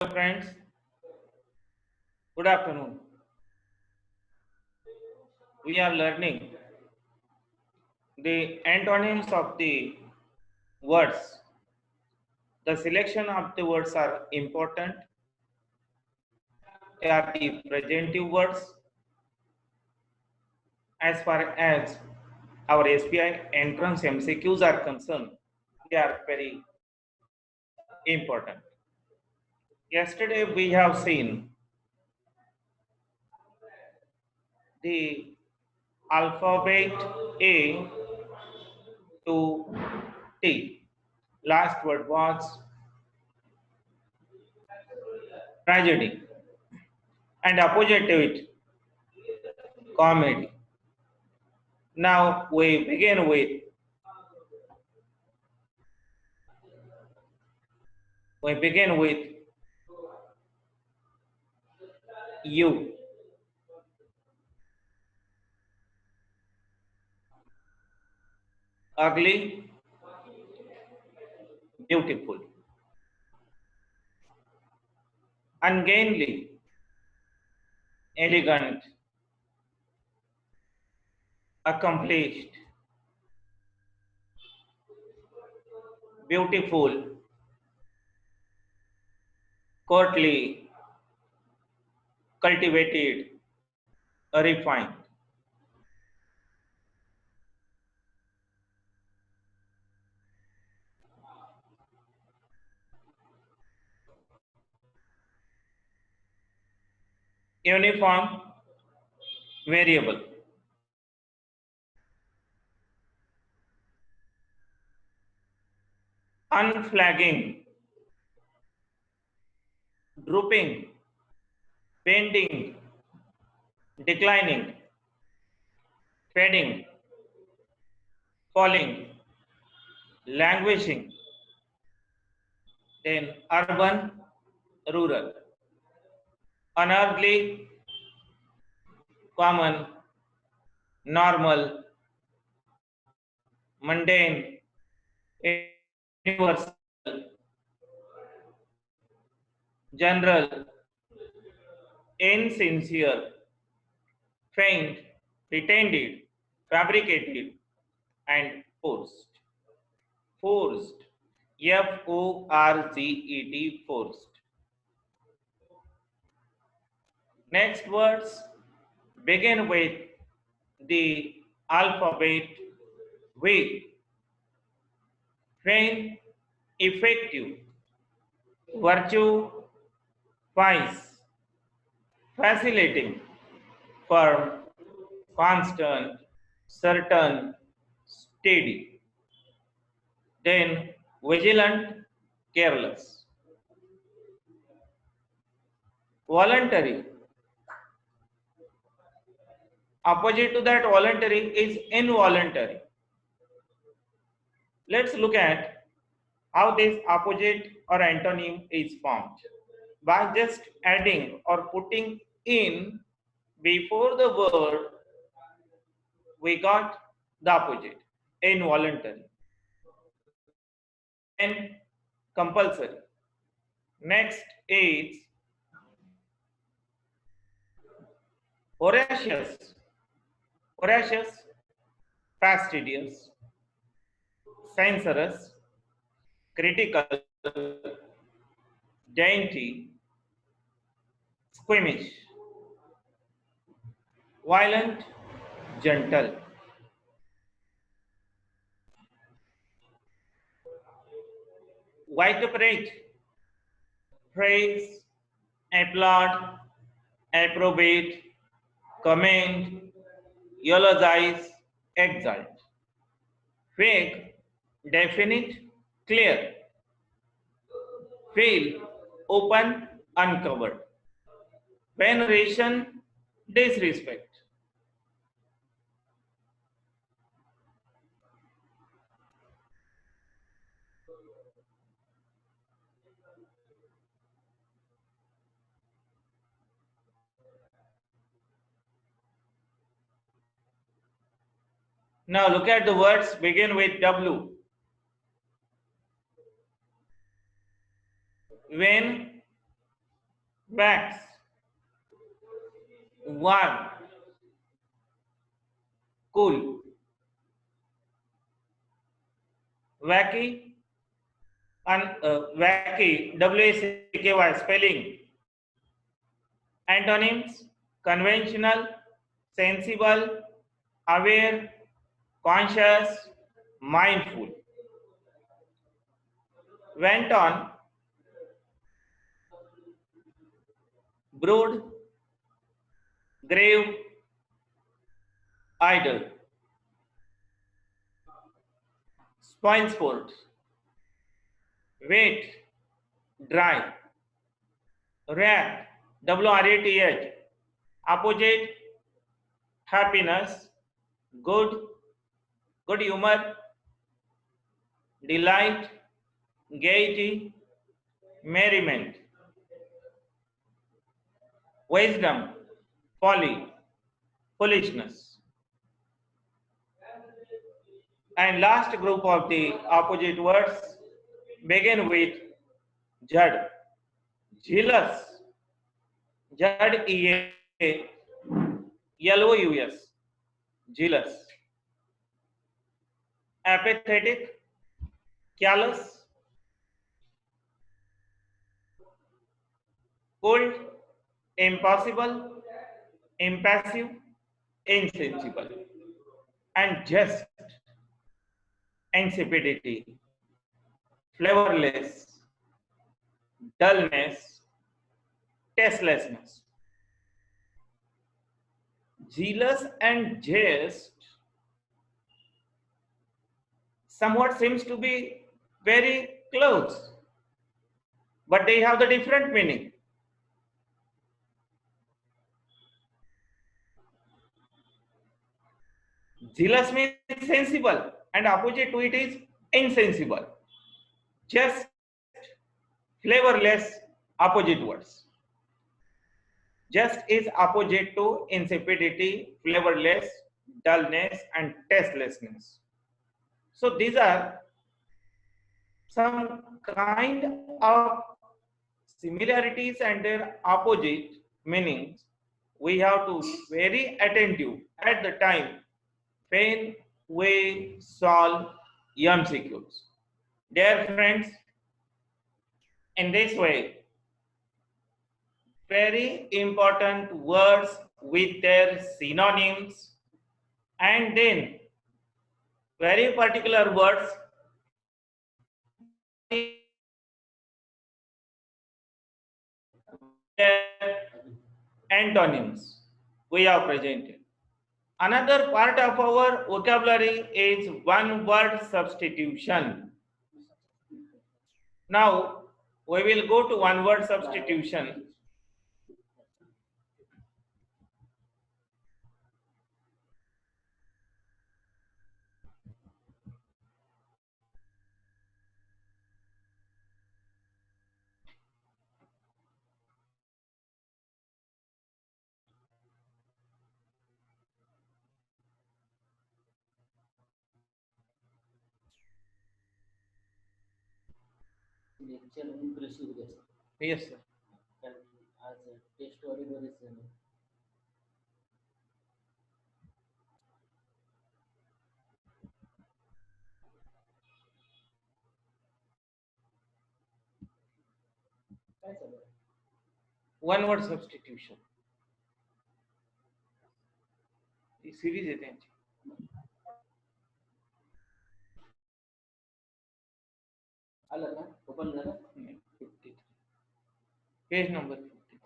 Hello friends, good afternoon. We are learning the antonyms of the words. The selection of the words are important. They are the presentive words as far as our SPI entrance MCQs are concerned. They are very important. Yesterday we have seen the alphabet A to T. Last word was tragedy, and opposite to it, comedy. Now we begin with you. Ugly, beautiful. Ungainly, elegant, accomplished. Beautiful, courtly, cultivated, refined. Uniform, variable. Unflagging, drooping, painting, declining, fading, falling, languishing. Then urban, rural. Unearthly, common, normal, mundane, universal, general, insincere, feigned, pretended, fabricated, and forced. Forced. Forced. Forced. Next words begin with the alphabet V. Vain, effective, virtue, vice, facilitating, firm, constant, certain, steady. Then vigilant, careless. Voluntary. Opposite to that voluntary is involuntary. Let's look at how this opposite or antonym is formed. By just adding or putting in before the word, we got the opposite, involuntary. And compulsory. Next is voracious. Voracious, fastidious, censorious, critical, dainty, squeamish, violent, gentle. Vituperate, praise, applaud, approbate, commend, eulogize, exalt. Vague, definite, clear. Veil, open, uncovered. Veneration, disrespect. Now look at the words begin with W. When, wax, warm, cool, wacky, wacky, W-A-C-K-Y spelling. Antonyms: conventional, sensible, aware, conscious, mindful. Went on, brood, grave, idle. Spoil sport, wet, dry. Wrath, W-R-A-T-H, opposite, happiness, good, good humor, delight, gaiety, merriment. Wisdom, folly, foolishness. And last group of the opposite words begin with Jad, jealous, Jad-E-A-L-O-U-S, jealous. Apathetic, callous, cold, impossible, impassive, insensible. And just, insipidity, flavorless, dullness, tastelessness. Jealous and jest somewhat seems to be very close, but they have the different meaning. Jealous means sensible, and opposite to it is insensible. Just, flavorless, opposite words. Just is opposite to insipidity, flavorless, dullness, and tastelessness. So these are some kind of similarities and their opposite meanings. We have to be very attentive at the time when we solve MCQs. Dear friends, in this way, very important words with their synonyms, and then very particular words antonyms we have presented. Another part of our vocabulary is one word substitution. Now we will go to one word substitution. Yes, sir. One word substitution. The series is there. Open 53. Page number 53.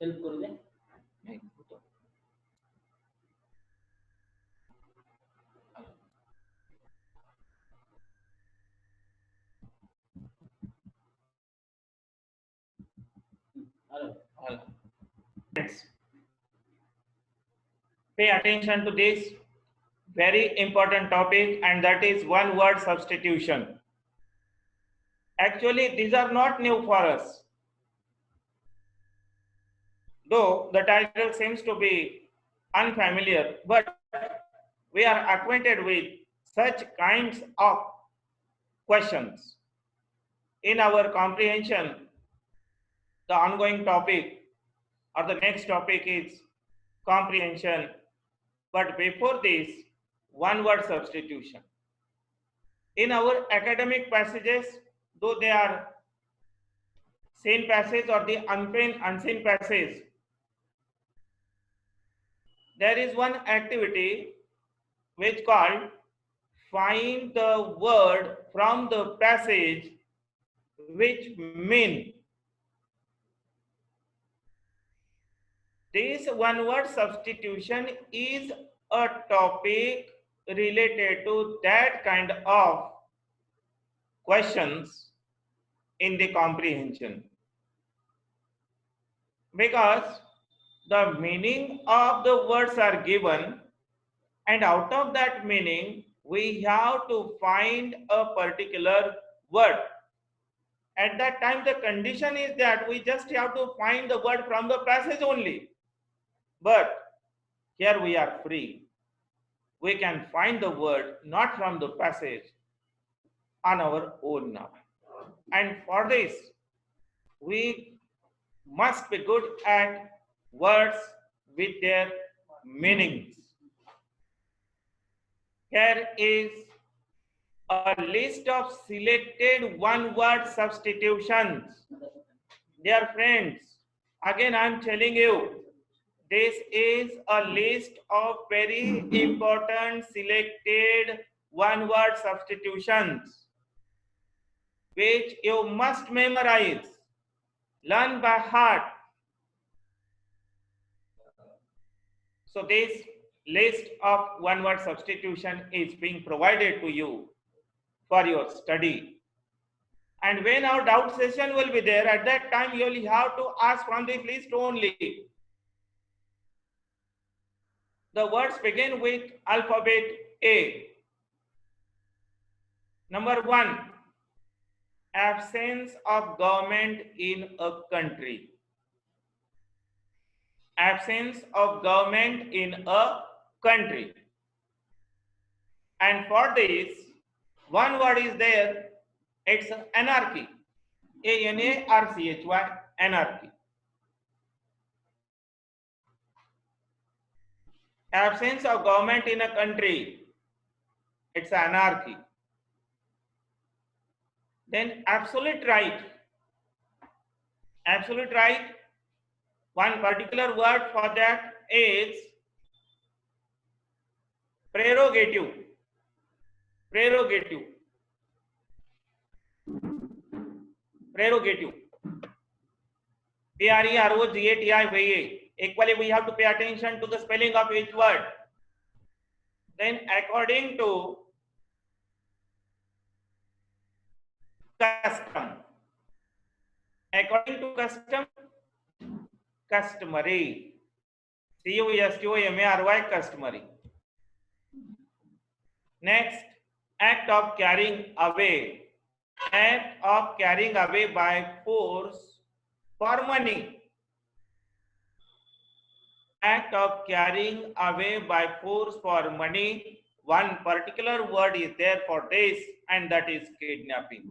Help करू दे. Pay attention to this very important topic, and that is one word substitution. Actually, these are not new for us. Though the title seems to be unfamiliar, but we are acquainted with such kinds of questions. In our comprehension, the ongoing topic or the next topic is comprehension. But before this, one word substitution. In our academic passages, though they are seen passage or the unseen passage, there is one activity which called find the word from the passage which mean. This one word substitution is a topic related to that kind of questions in the comprehension, because the meaning of the words are given, and out of that meaning we have to find a particular word. At that time the condition is that we just have to find the word from the passage only, but here we are free. We can find the word not from the passage on our own now, and for this we must be good at words with their meanings. Here is a list of selected one word substitutions. Dear friends, again I am telling you, this is a list of very important selected one word substitutions which you must memorize, learn by heart. So this list of one word substitution is being provided to you for your study. And when our doubt session will be there, at that time you will have to ask from this list only. The words begin with alphabet A. Number 1, absence of government in a country. Absence of government in a country. And for this, one word is there, it's anarchy. A-N-A-R-C-H-Y, anarchy. Absence of government in a country, it's anarchy. Then absolute right. Absolute right, one particular word for that is prerogative. Prerogative. Prerogative. P-R-E-R-O-G-A-T-I-V-A. Equally, we have to pay attention to the spelling of each word. Then, according to custom. According to custom, customary. C-U-S-T-O-M-A-R-Y, customary. Next, act of carrying away. Act of carrying away by force for money. Act of carrying away by force for money. One particular word is there for this, and that is kidnapping.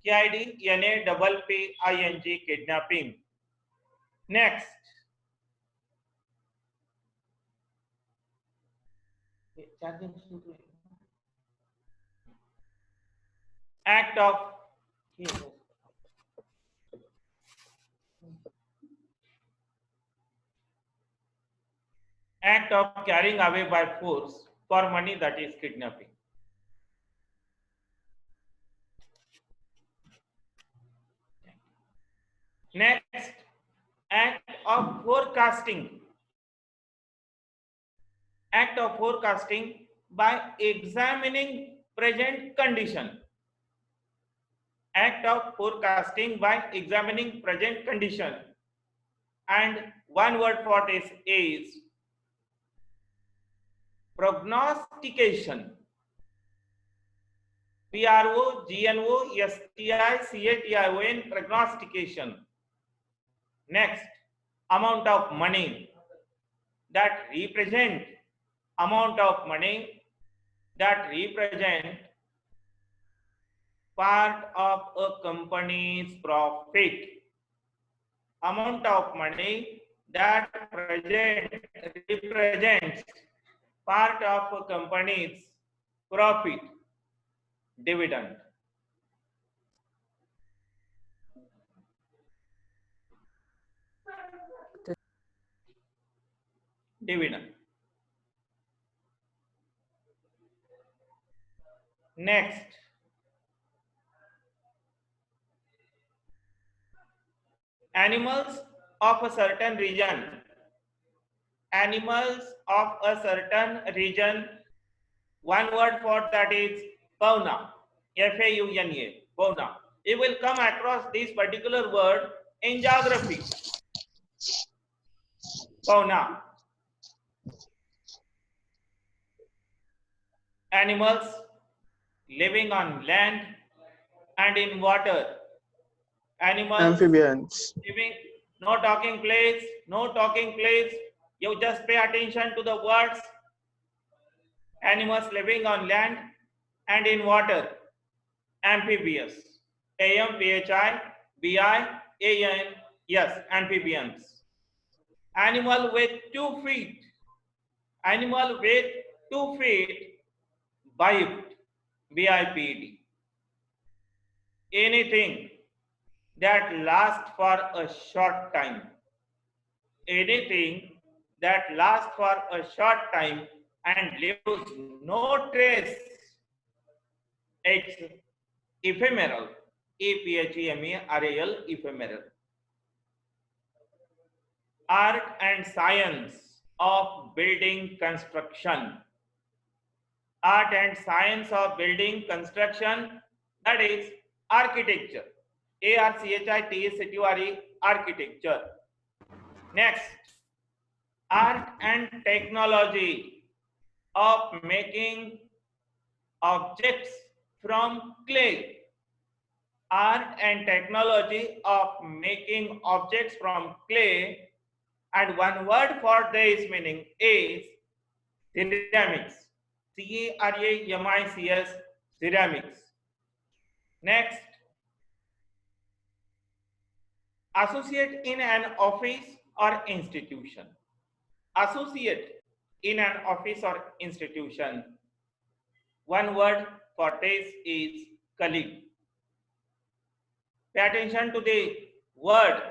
K-I-D-N-A-P-P-I-N-G, kidnapping. Next. Act of carrying away by force for money, that is kidnapping. Next, act of forecasting. Act of forecasting by examining present condition. Act of forecasting by examining present condition. And one word for this is prognostication. P-R-O-G-N-O-S-T-I-C-A-T-I-O-N, prognostication. Next, amount of money. That represent amount of money that represent part of a company's profit. Amount of money that represents part of a company's profit. Dividend. Dividend. Next, animals of a certain region. Animals of a certain region. One word for that is fauna. F-A-U-N-A. Fauna. You will come across this particular word in geography. Fauna. Animals living on land and in water. Animals Amphibians. living, no talking place, no talking place. You just pay attention to the words. Animals living on land and in water. Amphibious. A-M-P-H-I-B-I-A-N. Amphibians. Animal with 2 feet. Animal with 2 feet. Biped. B-I-P-E-D. Anything that lasts for a short time. Anything that lasts for a short time and leaves no trace. It's ephemeral. E-P-H-E-M-E-R-A-L. Ephemeral. Art and science of building construction. Art and science of building construction, that is architecture. A-R-C-H-I-T-E-C-T-U-R-E, architecture. Next, art and technology of making objects from clay. Art and technology of making objects from clay, and one word for this meaning is ceramics. C-E-R-A-M-I-C-S, ceramics. Next, associate in an office or institution. Associate in an office or institution. One word for this is colleague. Pay attention to the word.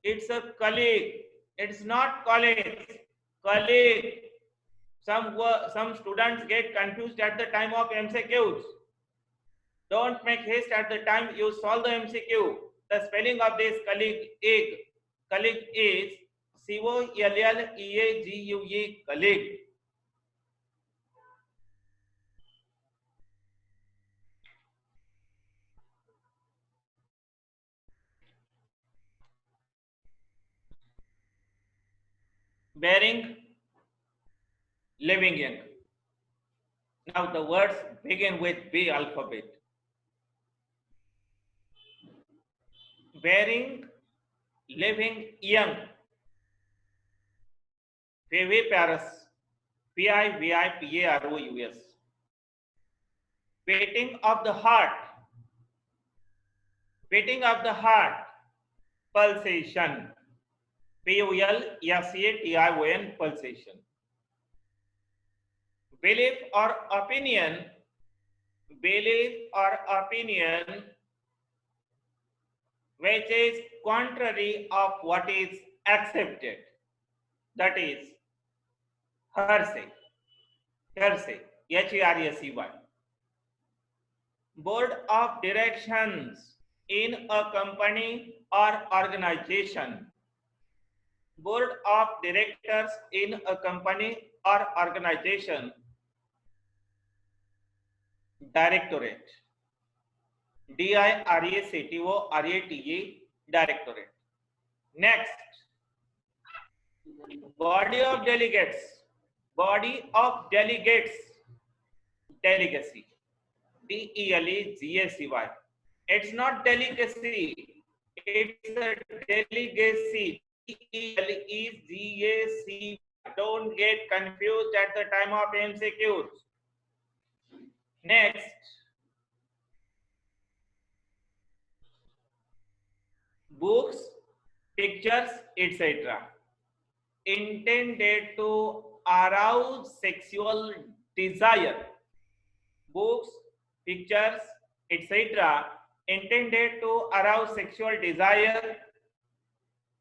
It's a colleague. It's not college. Colleague. Some students get confused at the time of MCQs. Don't make haste at the time you solve the MCQ. The spelling of this colleague is C-O-L-L-E-A-G-U-E, colleague. Bearing, living in. Now the words begin with B alphabet. Bearing, living, young. Viviparous. P-I-V-I-P-A-R-O-U-S. Beating of the heart. Beating of the heart. Pulsation. P-U-L-S-A-T-I-O-N, pulsation. Belief or opinion. Belief or opinion which is contrary of what is accepted. That is hearsay. Hearsay. H-E-R-S-E-Y. Board of directions in a company or organization. Board of directors in a company or organization. Directorate. D-I-R-E-C-T-O-R-A-T-E, directorate. Next, body of delegates. Body of delegates. Delegacy. D-E-L-E-G-A-C-Y. It's not delicacy. It's a delegacy. D-E-L-E-G-A-C. Don't get confused at the time of MCQs. Next, books, pictures, etc. intended to arouse sexual desire. Books, pictures, etc. intended to arouse sexual desire,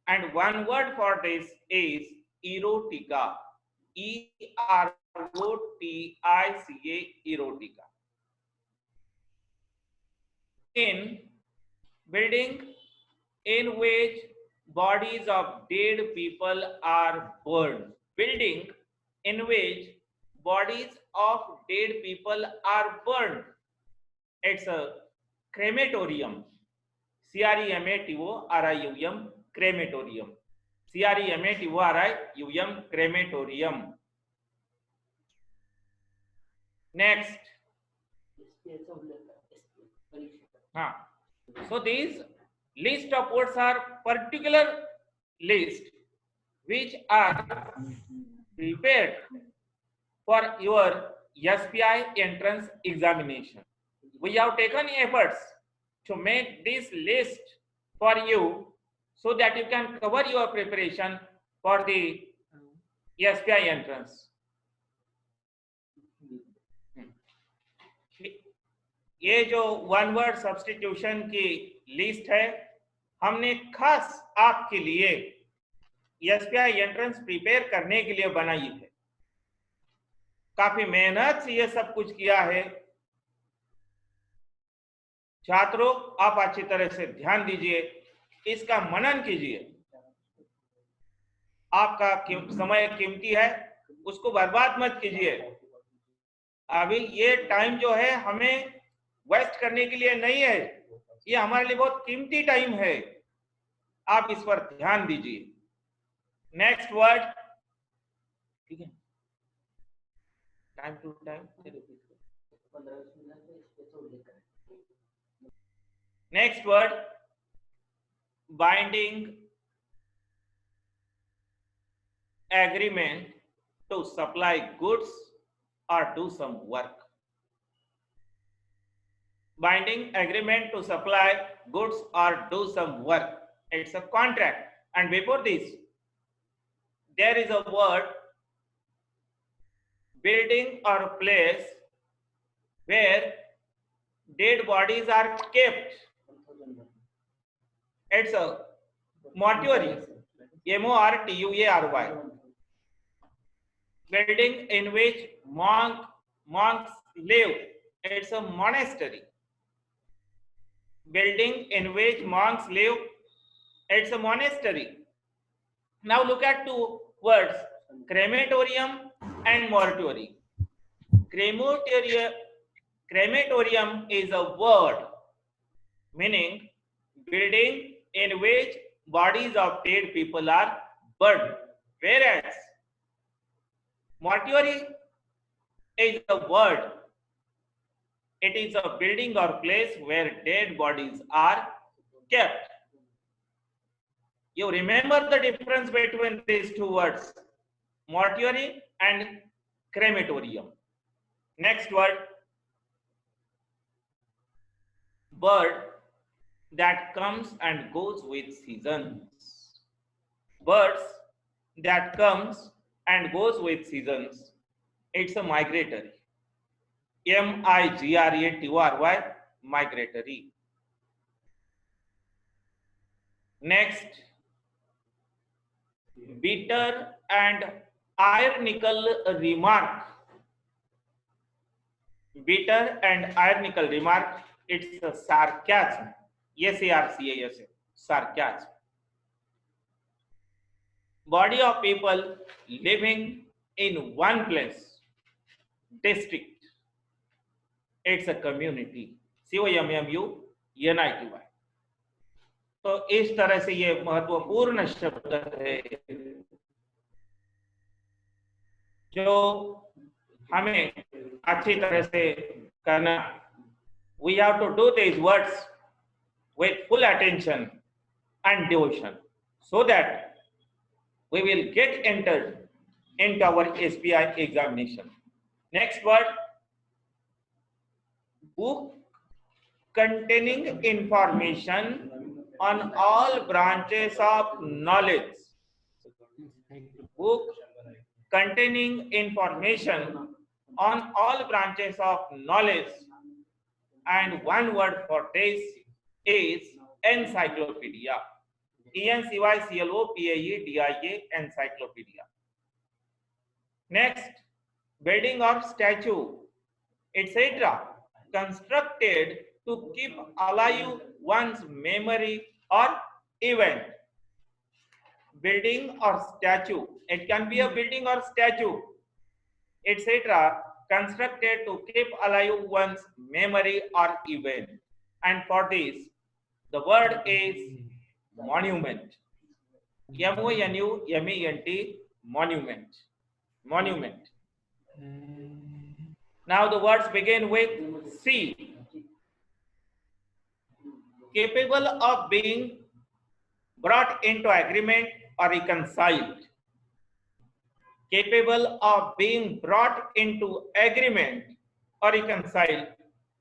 and one word for this is erotica. E-R-O-T-I-C-A, erotica. In building in which bodies of dead people are burned. Building in which bodies of dead people are burned. It's a crematorium. CREMATORIUM, crematorium. CREMATORIUM, crematorium. Next. So these list of words are particular list which are prepared for your SPI entrance examination. We have taken efforts to make this list for you so that you can cover your preparation for the SPI entrance. ये जो one word substitution की list है हमने खास आपके लिए SPI entrance prepare करने के लिए बनाई है। काफी मेहनत से ये सब कुछ किया है। छात्रों, आप अच्छी तरह से ध्यान दीजिए, इसका मनन कीजिए। आपका समय कीमती है, उसको बर्बाद मत कीजिए। अभी ये टाइम जो है हमें वेस्ट करने के लिए नहीं है, ये हमारे लिए बहुत कीमती टाइम है। आप इस पर ध्यान दीजिए। नेक्स्ट वर्ड, ठीक है, time to time. Next word, binding agreement to supply goods or do some work. Binding agreement to supply goods or do some work. It's a contract. And before this, there is a word, building or place where dead bodies are kept. It's a mortuary. MORTUARY. Building in which monks live. It's a monastery. Building in which monks live. It's a monastery. Now look at two words, crematorium and mortuary. Crematorium is a word meaning building in which bodies of dead people are burned, whereas mortuary is a word. It is a building or place where dead bodies are kept. You remember the difference between these two words, mortuary and crematorium. Next word, bird that comes and goes with seasons. Birds that comes and goes with seasons. It's a migratory. MIGRATORY, migratory. Next, bitter and ironical remark. Bitter and ironical remark. It's a sarcasm. SARCASM, sarcasm. Body of people living in one place, district. It's a community. COMMUNITY. तो इस तरह से ये महत्वपूर्ण शब्द है जो हमें अच्छी तरह से करना। We have to do these words with full attention and devotion so that we will get entered into our SPI examination. Next word, book containing information on all branches of knowledge. Book containing information on all branches of knowledge, and one word for this is encyclopedia. ENCYCLOPAEDIA, encyclopedia. Next, building or statue, etc., constructed to keep alive one's memory or event. Building or statue, it can be a building or statue, etc., constructed to keep alive one's memory or event. And for this, the word is monument. MONUMENT, monument. Monument. Now the words begin with C. Capable of being brought into agreement or reconciled. Capable of being brought into agreement or reconciled,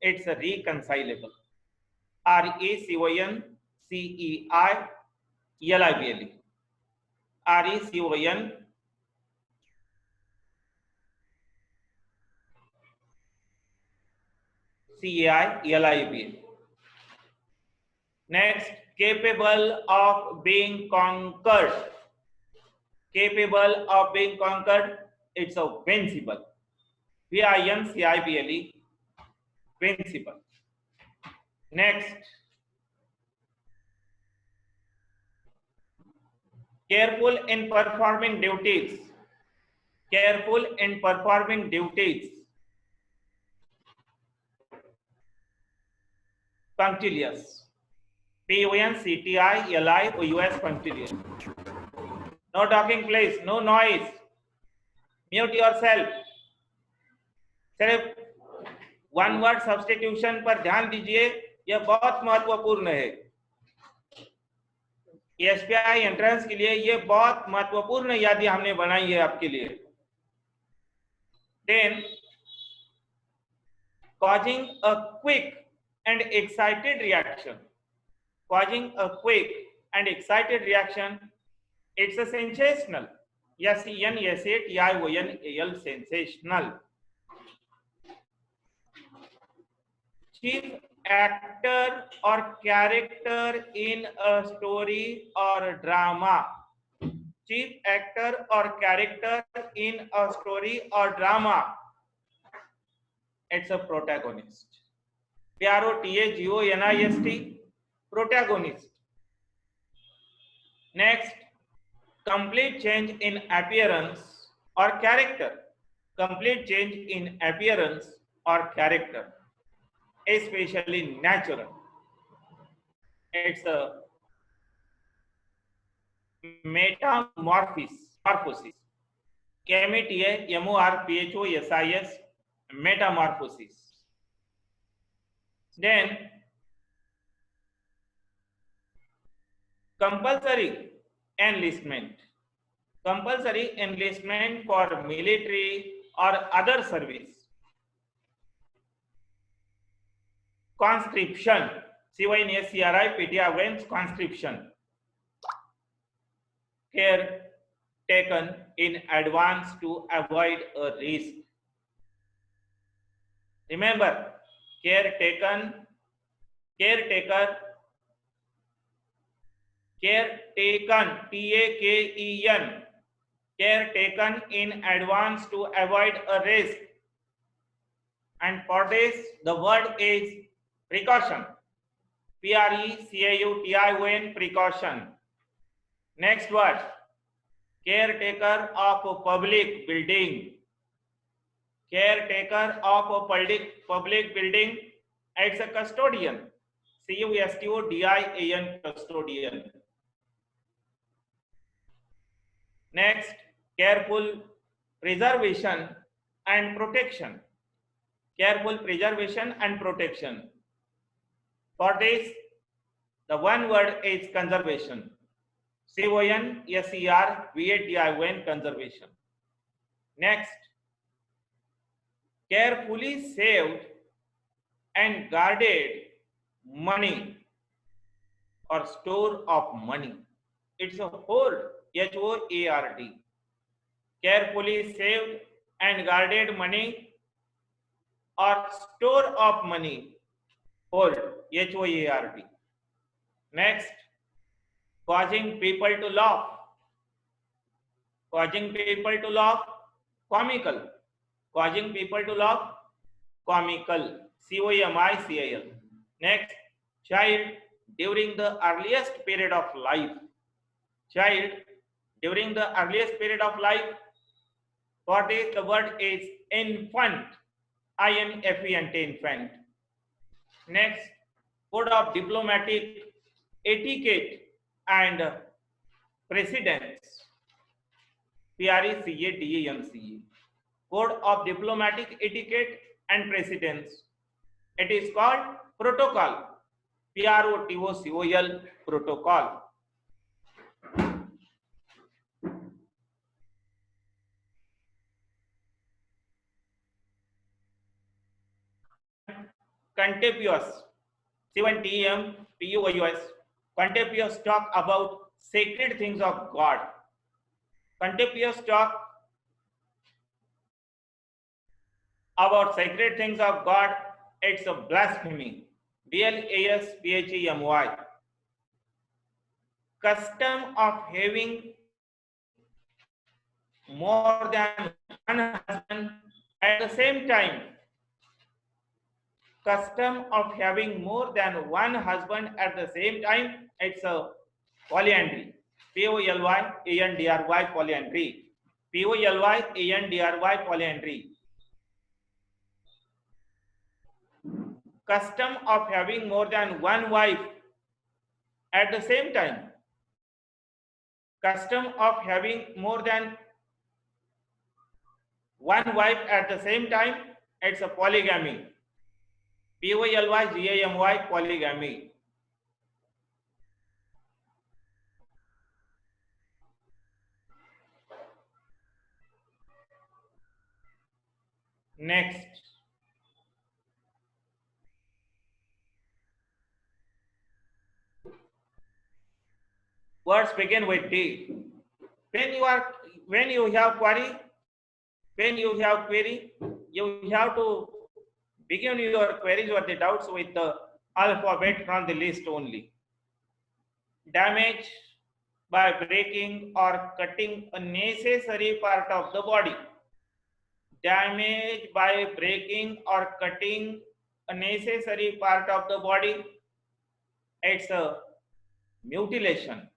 it's a reconcilable. RECONCEILIBLE. RECONCEILIBLE. Next, capable of being conquered. Capable of being conquered, it's a vincible. VINCIBLE, vincible. Next, careful in performing duties. Careful in performing duties. Punctilious. PUNCTILIOUS, punctilious. No talking please, no noise. Mute yourself. सिर्फ one word substitution पर ध्यान दीजिए, यह बहुत महत्वपूर्ण है। SPI entrance के लिए यह बहुत महत्वपूर्ण यादी हमने बनाई है आपके लिए। Then, causing a quick and excited reaction. Causing a quick and excited reaction, it's a sensational. SENSATIONAL, sensational. Chief actor or character in a story or drama. Chief actor or character in a story or drama, it's a protagonist. PROTAGONIST, protagonist. Next, complete change in appearance or character. Complete change in appearance or character, especially natural. It's a metamorphosis. METAMORPHOSIS, metamorphosis. Then, compulsory enlistment. Compulsory enlistment for military or other service. Conscription. CYNSCRIPTION, conscription. Care taken in advance to avoid a risk. Remember, caretaker, TAKEN, care taken in advance to avoid a risk. And for this, the word is precaution. PRECAUTION, precaution. Next word, caretaker of a public building. Caretaker of a public building, it's a custodian. CUSTODIAN, custodian. Next, careful preservation and protection. Careful preservation and protection. For this, the one word is conservation. CONSERVATION, conservation. Next, carefully saved and guarded money or store of money. It's a hoard, H-O-A-R-D. Carefully saved and guarded money or store of money, hoard, H-O-A-R-D. Next, causing people to laugh. Causing people to laugh, comical. Causing people to laugh, comical, C-O-M-I-C-A-L. Next, child during the earliest period of life. Child during the earliest period of life. For this, the word is infant, I-N-F-E-N-T, infant. Next, code of diplomatic etiquette and precedence, P-R-E-C-A-D-E-N-C-E. Code of diplomatic etiquette and precedence. It is called protocol, P-R-O-T-O-C-O-L, protocol. Contemptuous, C-O-N-T-E-M-P-U-O-U-S. Contemptuous talk about sacred things of God. Contemptuous talk about sacred things of God, it's a blasphemy. B-L-A-S-P-H-E-M-Y. Custom of having more than one husband at the same time. Custom of having more than one husband at the same time, it's a polyandry. P-O-L-Y-A-N-D-R-Y, polyandry. P-O-L-Y-A-N-D-R-Y, polyandry. Custom of having more than one wife at the same time. Custom of having more than one wife at the same time, it's a polygamy. P-O-L-Y-G-A-M-Y, polygamy. Next. Words begin with D. When you have query, you have to begin your queries or the doubts with the alphabet from the list only. Damage by breaking or cutting a necessary part of the body. Damage by breaking or cutting a necessary part of the body, it's a mutilation.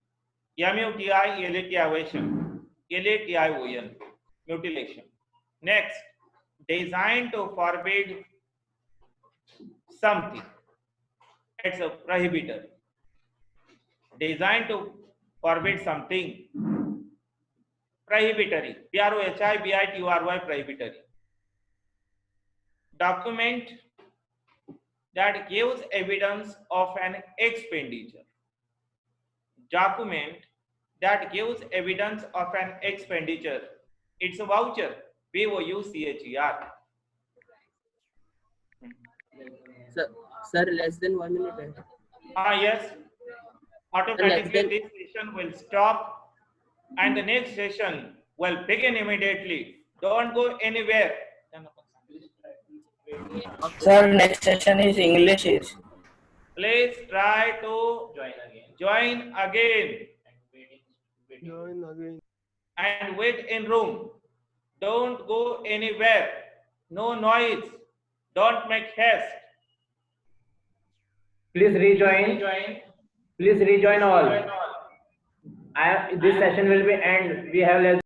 M-U-T-I-L-A-T-I-O-N. L-A-T-I-O-N. Mutilation. Next, designed to forbid something. It's a prohibitor. Designed to forbid something. Prohibitory. P-R-O-H-I-B-I-T-O-R-Y, prohibitory. Document that gives evidence of an expenditure. Document that gives evidence of an expenditure. It's a voucher. V-O-U-C-H-E-R. Sir, less than 1 minute. Yes. Automatically this session will stop and the next session will begin immediately. Don't go anywhere. Sir, next session is English. Please try to join again. And wait in room. Don't go anywhere. No noise. Don't make haste. Please rejoin. Please rejoin all. This session will be end. We have less